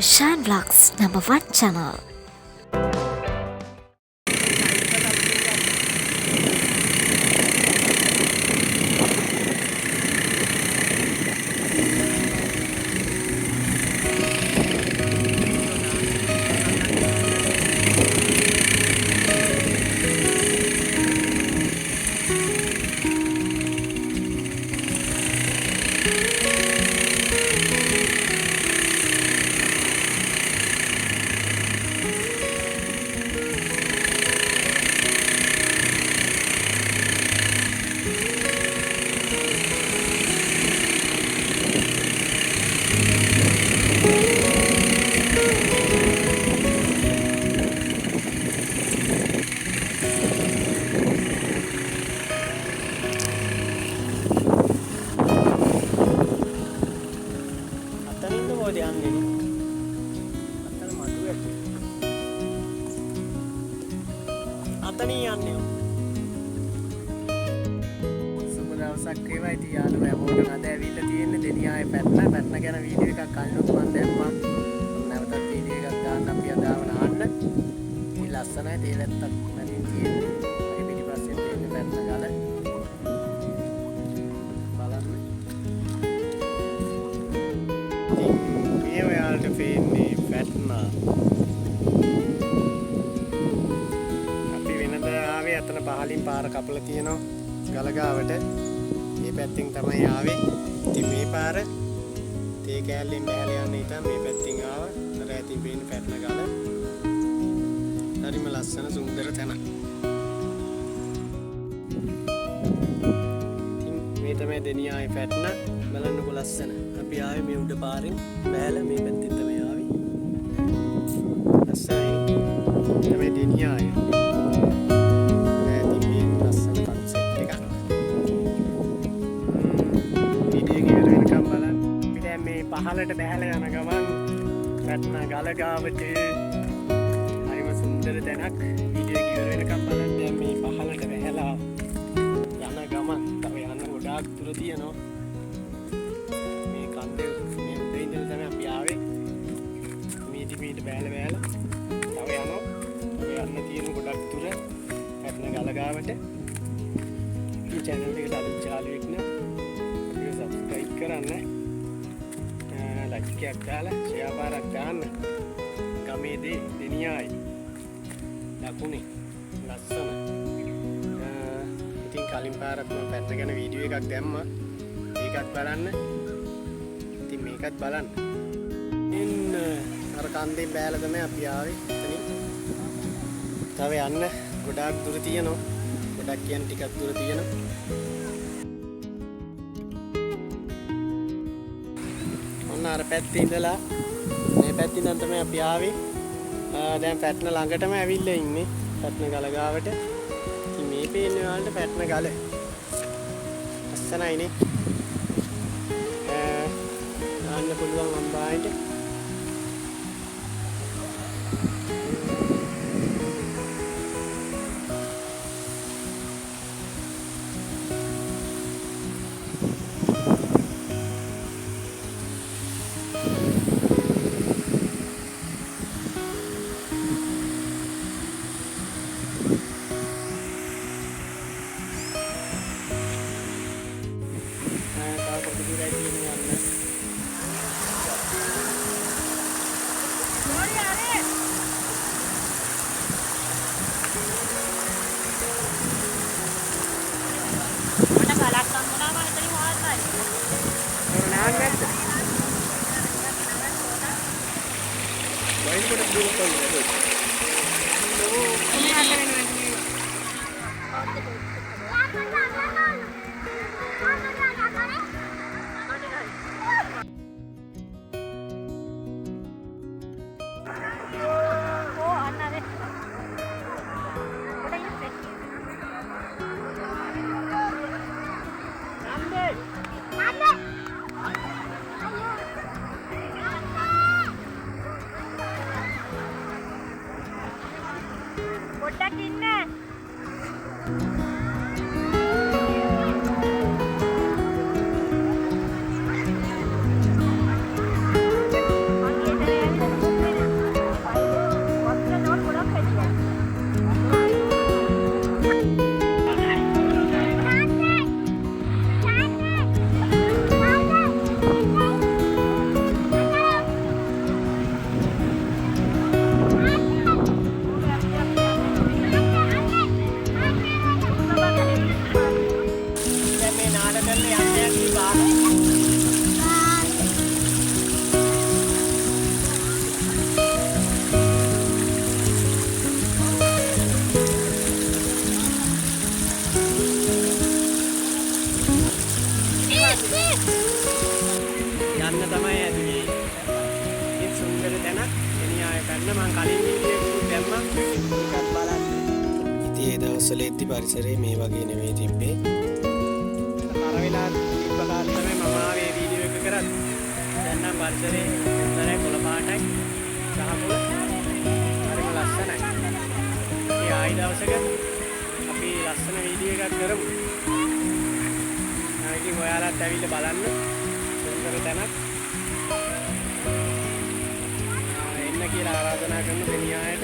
Shine Vlogs #1 channel. සුබ දවසක් වේවා. ඉතින් යාළුවෝ හැමෝටම අද ඇවිල්ලා තියෙන්නේ දෙනියායේ පැටන ගැන වීඩියෝ එකක් කලිනුත් මම දැම්මා. නැවතත් වීඩියෝ එකක් දාන්න අපි අදාව නාන්න. ඉතින් ලස්සනයි තේලත්තක් මැදින් තියෙන්නේ. මේ පිටිපස්සෙන් තියෙන පැටන ගල. බලන්න. ඉතින් මේ ඔයාලට පේන්නේ පැටන. අතන පහලින් පාර කපලා තියෙනවා ගලගාවට. මේ පැත්තෙන් තමයි ආවේ. ඉතින් මේ පාර තේ කෑල්ලෙන් බැහැලා යන්න ඉතින් මේ පැත්තෙන් ආවා. අර ඇතින් පේන පැටන ගල. හරිම ලස්සන සුන්දර තැනක්. මේ තමයි දෙනියායේ පැටන. බලන්නකො ලස්සන. අපි ආවේ මේ උඩ පාරෙන් බැහැලා මේ පැත්තෙන් තමයි ආවේ. ලස්සනයි. තමයි දෙනියායේ පහලට බැහැලා යන ගමන් පැටන ගල ගාවට හරිම සුන්දර තැනක්. වීඩියෝ එක ඉවර වෙනකම් බලන්න. දැන් මේ පහලට බැහැලා යන ගමන් තව යන්න ගොඩාක් දුර තියෙනවා. මේ කන්දේ මේ උඩින් ඉඳලා තමයි අපි ආවේ. මීට බැහැලා තව යනවා. තව යන්න තියෙන ගොඩක් දුර පැටන ගල ගාවට. මේ channel එකට අලුත් යාළුවෙක් නම් අපිව subscribe කරන්න. ලයික් එකක් දාලා ෂෙයා පාරක් දාන්න. ගමේදී දෙනියායි ලකුණේ ලස්සන. ඉතින් කලින් පාරක් මම පැත්ත ගැන වීඩියෝ එකක් දැම්මා. ඒකත් බලන්න. ඉතින් මේකත් බලන්න. එන්න අර කන්දෙන් බෑලා තමයි අපි ආවේ. එතනින් තව යන්න ගොඩාක් දුර තියෙනවා. ගොඩක් කියන්නේ ටිකක් දුර තියෙනවා. අර පැත්තේ ඉඳලා මේ පැත්තේ ඉඳන් තමයි අපි ආවේ. දැන් පැටන ළඟටම ඇවිල්ලා ඉන්නේ. පැටන ගල ගාවට. ඉතින් මේ පේන්නේ ඔයාලට පැටන ගල. ලස්සනයිනේ. ආන්න පුළුවන් අම්බායිට. What that පැන්න මං කලින් වීඩියෝ එකක් දැම්මා. ඒකත් බලන්න. ඉතින් ඒ දවස්වල එද්දි පරිසරය මේ වගේ නෙවෙයි තිබ්බේ. අර වෙලාව තිබ්බ කාලේ තමයි මම ආවේ වීඩියෝ එක කරන්නේ. දැන් නම් පරිසරේ හොඳයි කොළ පාටයි. සහමුල හරිම ලස්සනයි. ඒ ආයි දවසක අපි ලස්සන වීඩියෝ එකක් කරමු. ඉතින් ඔයාලත් ඇවිල්ලා බලන්න. සුන්දර තැනක්. එන්න කියලා ආරාධනා කරන දෙනියායට.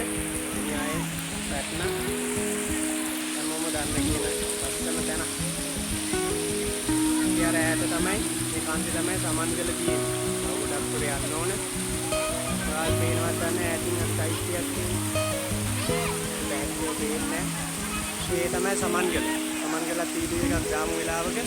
දෙනියායේ පැට්න හැමෝම දන්න කියන ලස්සන තැනක්. ඊයර ඈත තමයි මේ කන්දේ තමයි සමන්ගල තියෙන්නේ. ගොඩක් දුර යන්න ඕන. ඔයාලා පේනවත් නැහැ ඈතින් අර සයිට් එකක් තියෙන්නේ. බෑග්ගෝ පේන්නේ. ඒ තමයි සමන්ගල. සමන්ගලත් වීඩියෝ එකක් දාමු වෙලාවක.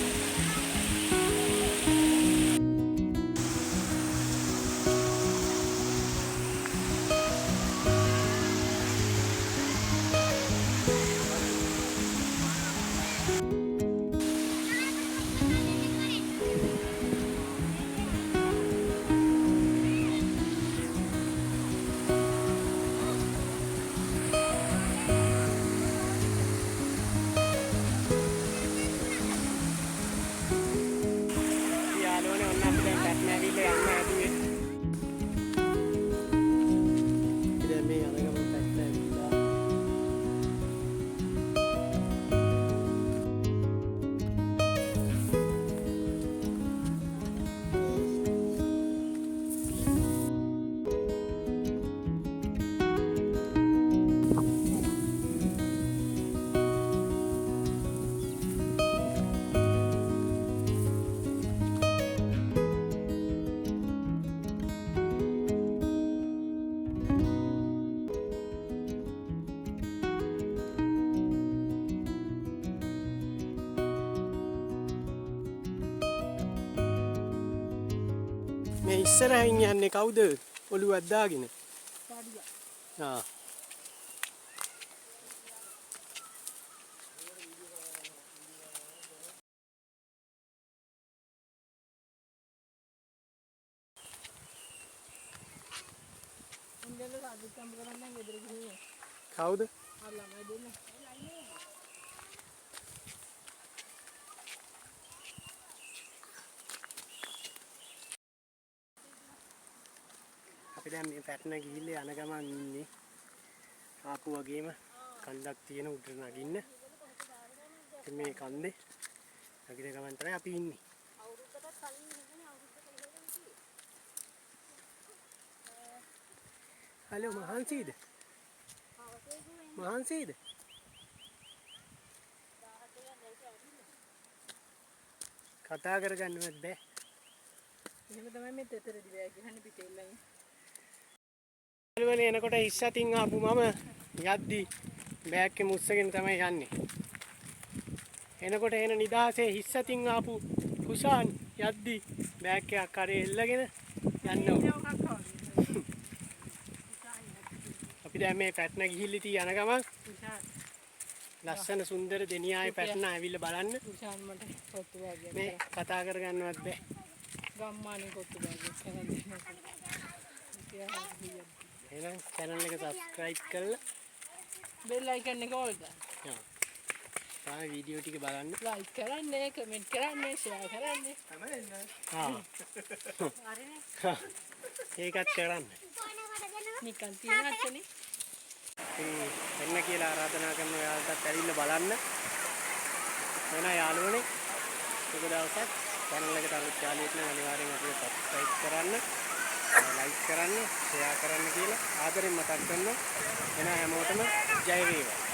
මේ ඉස්සරහින් යන්නේ කවුද? ඔළුවක් දාගෙන. ආ. කවුද? අපි දැන් මේ පැට්න ගිහිල්ලා යන ගමන් ඉන්නේ. ආපු වගේම කන්දක් තියෙන උඩට නගින්න. ඉතින් මේ කන්දේ නගින ගමන් තමයි අපි ඉන්නේ. හලෝ මහන්සිද? මහන්සිද? කතා කරගන්නවත් බෑ. එහෙම තමයි මේ තෙතරදී බෑ ගහන්න පිටේ ඉල්ලන්නේ. වල එනකොට ඉස්සතින් ආපු මම යද්දි බෑග් එක මුස්සගෙන තමයි යන්නේ. එනකොට එන නිදාසේ ඉස්සතින් ආපු කුසාන් යද්දි බෑග් එකක් කරේ එල්ලගෙන යන්න ඕන. අපි දැන් මේ පැට්න ගිහිල්ලා තිය යන ගමන් ලස්සන සුන්දර දෙනියායේ පැට්න ඇවිල්ලා බලන්න. කුසාන් මට පොත්තු වගේ මේ කතා කරගන්නවත් බෑ. ගම්මානේ පොත්තු වගේ කරන්නේ. එහෙනම් channel එක subscribe කරලා bell icon එක ඕල් දාන්න. තාම වීඩියෝ ටික බලන්න. like කරන්න, comment කරන්න, share කරන්න. තමයි නේද? හා. ඒකත් කරන්න. නිකන් තියනච්චනේ. එන්න කියලා ආරාධනා කරන ඔයාලටත් ඇවිල්ලා බලන්න. එන යාළුවනේ. සුබ දවසක්. channel එකට අලුත් යාළුවෙක් නම් අනිවාර්යෙන් අපිව subscribe කරන්න. like කරන්න, share කරන්න කියලා ආදරෙන් මතක් කරනවා. එන හැමෝටම ජය වේවා.